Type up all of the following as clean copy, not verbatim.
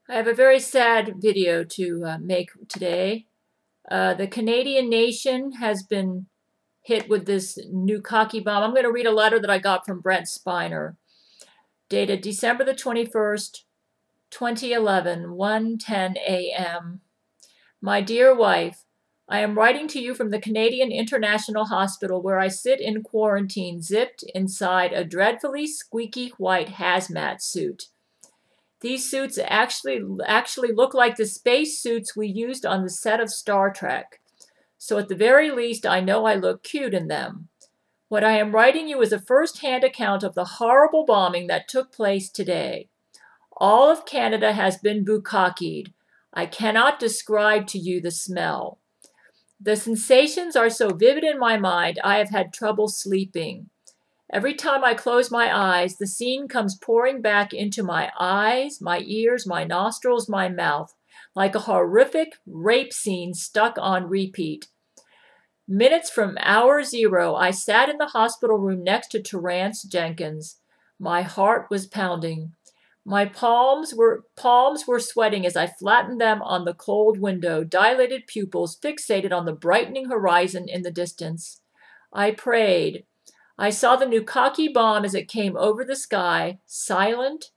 I have a very sad video to make today. The Canadian nation has been hit with this nukkake bomb. I'm going to read a letter that I got from Brent Spiner, dated December the 21st, 2011, 1:10 a.m. My dear wife, I am writing to you from the Canadian International Hospital where I sit in quarantine, zipped inside a dreadfully squeaky white hazmat suit. These suits actually look like the space suits we used on the set of Star Trek. So at the very least, I know I look cute in them. What I am writing you is a first-hand account of the horrible bombing that took place today. All of Canada has been bukkakeed. I cannot describe to you the smell. The sensations are so vivid in my mind, I have had trouble sleeping. Every time I close my eyes, the scene comes pouring back into my eyes, my ears, my nostrils, my mouth, like a horrific rape scene stuck on repeat. Minutes from hour zero, I sat in the hospital room next to Terrance Jenkins. My heart was pounding. My palms were sweating as I flattened them on the cold window, dilated pupils fixated on the brightening horizon in the distance. I prayed. I saw the nukkake bomb as it came over the sky, silent,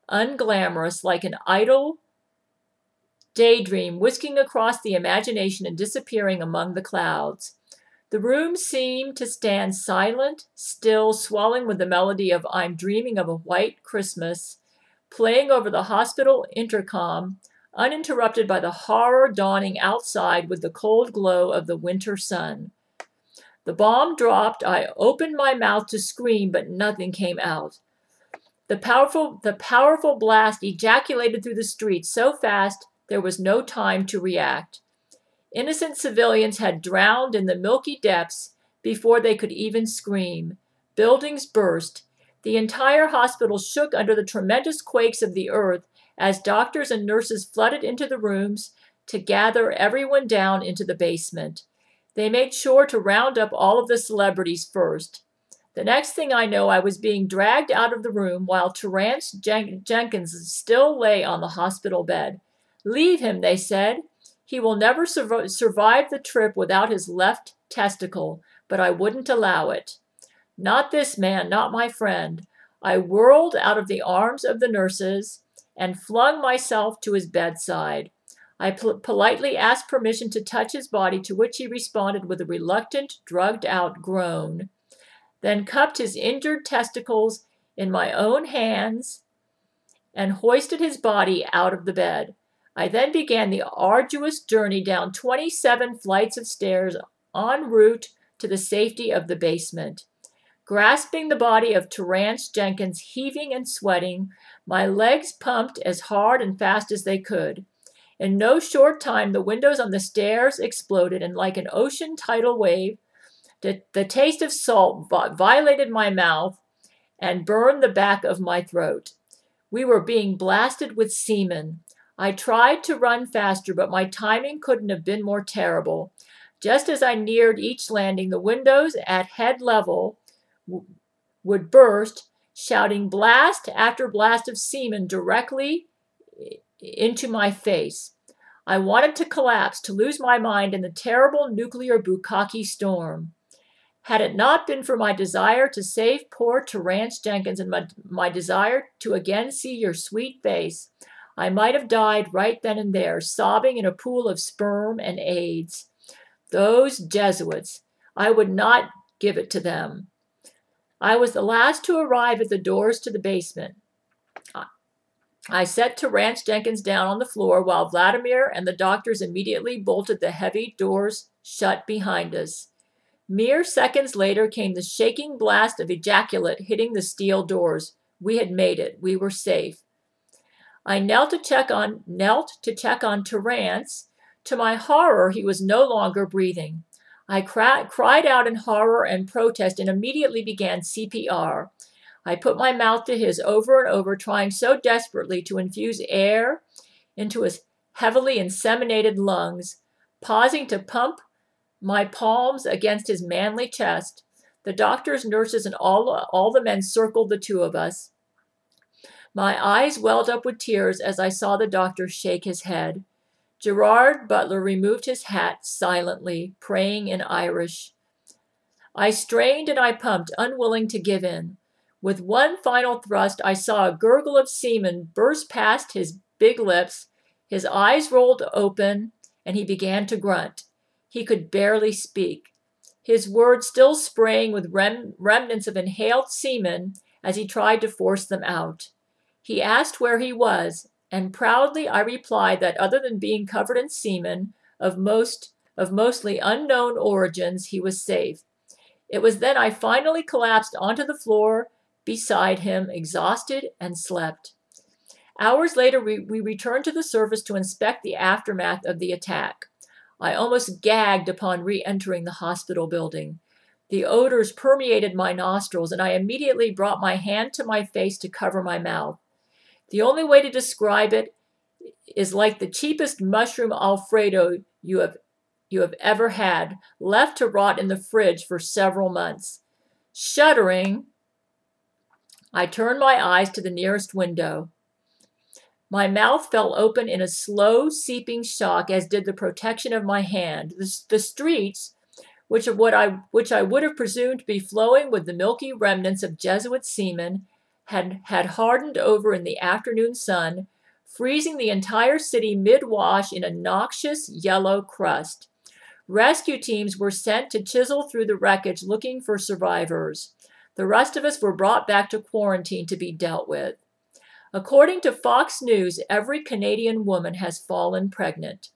unglamorous, like an idle daydream whisking across the imagination and disappearing among the clouds. The room seemed to stand silent, still, swelling with the melody of I'm Dreaming of a White Christmas, playing over the hospital intercom, uninterrupted by the horror dawning outside with the cold glow of the winter sun. The bomb dropped. I opened my mouth to scream, but nothing came out. The powerful blast ejaculated through the streets so fast there was no time to react. Innocent civilians had drowned in the milky depths before they could even scream. Buildings burst. The entire hospital shook under the tremendous quakes of the earth as doctors and nurses flooded into the rooms to gather everyone down into the basement. They made sure to round up all of the celebrities first. The next thing I know, I was being dragged out of the room while Terrance Jenkins still lay on the hospital bed. Leave him, they said. He will never survive the trip without his left testicle, but I wouldn't allow it. Not this man, not my friend. I whirled out of the arms of the nurses and flung myself to his bedside. I politely asked permission to touch his body, to which he responded with a reluctant, drugged-out groan, then cupped his injured testicles in my own hands and hoisted his body out of the bed. I then began the arduous journey down 27 flights of stairs en route to the safety of the basement. Grasping the body of Terrance Jenkins, heaving and sweating, my legs pumped as hard and fast as they could. In no short time, the windows on the stairs exploded, and like an ocean tidal wave, the taste of salt violated my mouth and burned the back of my throat. We were being blasted with semen. I tried to run faster, but my timing couldn't have been more terrible. Just as I neared each landing, the windows at head level would burst, shouting blast after blast of semen directly into my face. I wanted to collapse, to lose my mind in the terrible nuclear bukkake storm. Had it not been for my desire to save poor Terrance Jenkins and my desire to again see your sweet face, I might have died right then and there, sobbing in a pool of sperm and AIDS. Those Jesuits, I would not give it to them. I was the last to arrive at the doors to the basement. I set Terrance Jenkins down on the floor while Vladimir and the doctors immediately bolted the heavy doors shut behind us. Mere seconds later came the shaking blast of ejaculate hitting the steel doors. We had made it. We were safe. I knelt to check on Terrance. To my horror, he was no longer breathing. I cried out in horror and protest and immediately began CPR. I put my mouth to his over and over, trying so desperately to infuse air into his heavily inseminated lungs, pausing to pump my palms against his manly chest. The doctors, nurses, and all the men circled the two of us. My eyes welled up with tears as I saw the doctor shake his head. Gerard Butler removed his hat silently, praying in Irish. I strained and I pumped, unwilling to give in. With one final thrust, I saw a gurgle of semen burst past his big lips. His eyes rolled open, and he began to grunt. He could barely speak, his words still spraying with remnants of inhaled semen as he tried to force them out. He asked where he was, and proudly I replied that other than being covered in semen of mostly unknown origins, he was safe. It was then I finally collapsed onto the floor beside him, exhausted, and slept. Hours later, we returned to the surface to inspect the aftermath of the attack. I almost gagged upon re-entering the hospital building. The odors permeated my nostrils, and I immediately brought my hand to my face to cover my mouth. The only way to describe it is like the cheapest mushroom Alfredo you have ever had, left to rot in the fridge for several months. Shuddering, I turned my eyes to the nearest window. My mouth fell open in a slow, seeping shock, as did the protection of my hand. The streets, which I would have presumed to be flowing with the milky remnants of Jesuit semen, had hardened over in the afternoon sun, freezing the entire city mid-wash in a noxious yellow crust. Rescue teams were sent to chisel through the wreckage looking for survivors. The rest of us were brought back to quarantine to be dealt with. According to Fox News, every Canadian woman has fallen pregnant.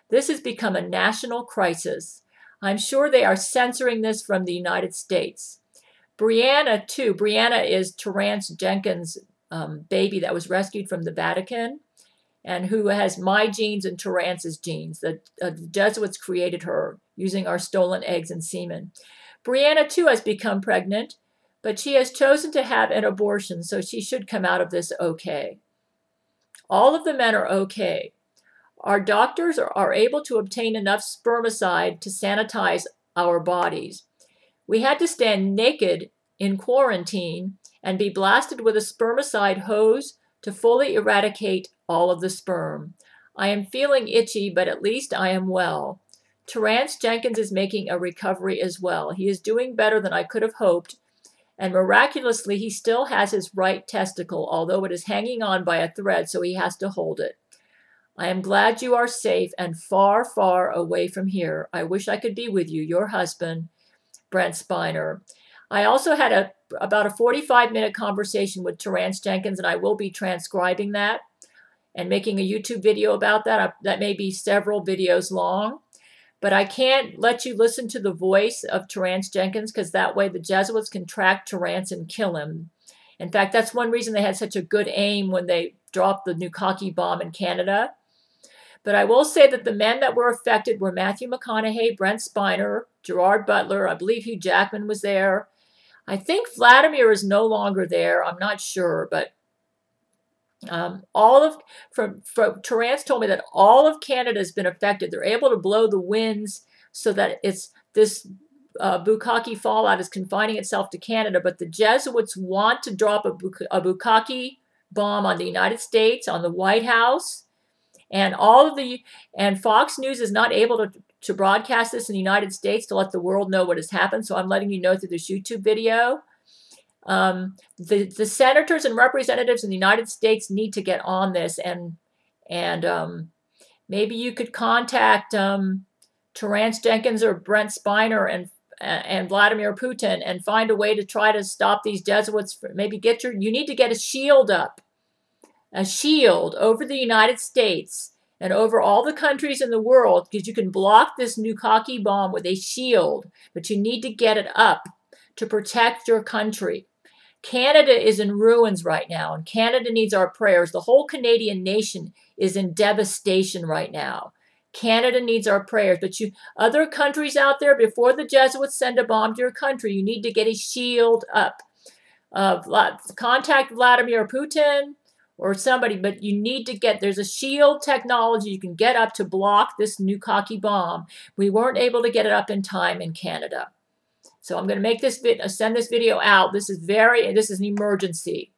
This has become a national crisis. I'm sure they are censoring this from the United States. Brianna, too. Brianna is Terrance Jenkins' baby that was rescued from the Vatican, and who has my genes and Terrance's genes. The Jesuits created her using our stolen eggs and semen. Brianna, too, has become pregnant, but she has chosen to have an abortion, so she should come out of this okay. All of the men are okay. Our doctors are able to obtain enough spermicide to sanitize our bodies. We had to stand naked in quarantine and be blasted with a spermicide hose to fully eradicate all of the sperm. I am feeling itchy, but at least I am well. Terrance Jenkins is making a recovery as well. He is doing better than I could have hoped, and miraculously, he still has his right testicle, although it is hanging on by a thread, so he has to hold it. I am glad you are safe and far, far away from here. I wish I could be with you, your husband, Brent Spiner. I also had about a 45-minute conversation with Terrance Jenkins, and I will be transcribing that and making a YouTube video about that. That may be several videos long. But I can't let you listen to the voice of Terrance Jenkins, because that way the Jesuits can track Terrance and kill him. In fact, that's one reason they had such a good aim when they dropped the nukkake bomb in Canada. But I will say that the men that were affected were Matthew McConaughey, Brent Spiner, Gerard Butler. I believe Hugh Jackman was there. I think Vladimir is no longer there. I'm not sure, but Terrance told me that all of Canada has been affected. They're able to blow the winds so that this Bukkake fallout is confining itself to Canada, but the Jesuits want to drop a Bukkake bomb on the United States, on the White House, and Fox News is not able to broadcast this in the United States to let the world know what has happened. So I'm letting you know through this YouTube video. The senators and representatives in the United States need to get on this, and maybe you could contact Terrance Jenkins or Brent Spiner and Vladimir Putin and find a way to try to stop these Jesuits. Maybe you need to get a shield up, a shield over the United States and over all the countries in the world, because you can block this nukkake bomb with a shield, but you need to get it up to protect your country. Canada is in ruins right now, and Canada needs our prayers. The whole Canadian nation is in devastation right now. Canada needs our prayers. But other countries out there, before the Jesuits send a bomb to your country, you need to get a shield up. Contact Vladimir Putin or somebody, but you need to there's a shield technology you can get up to block this nukkake bomb. We weren't able to get it up in time in Canada. So I'm going to make this send this video out. This is an emergency.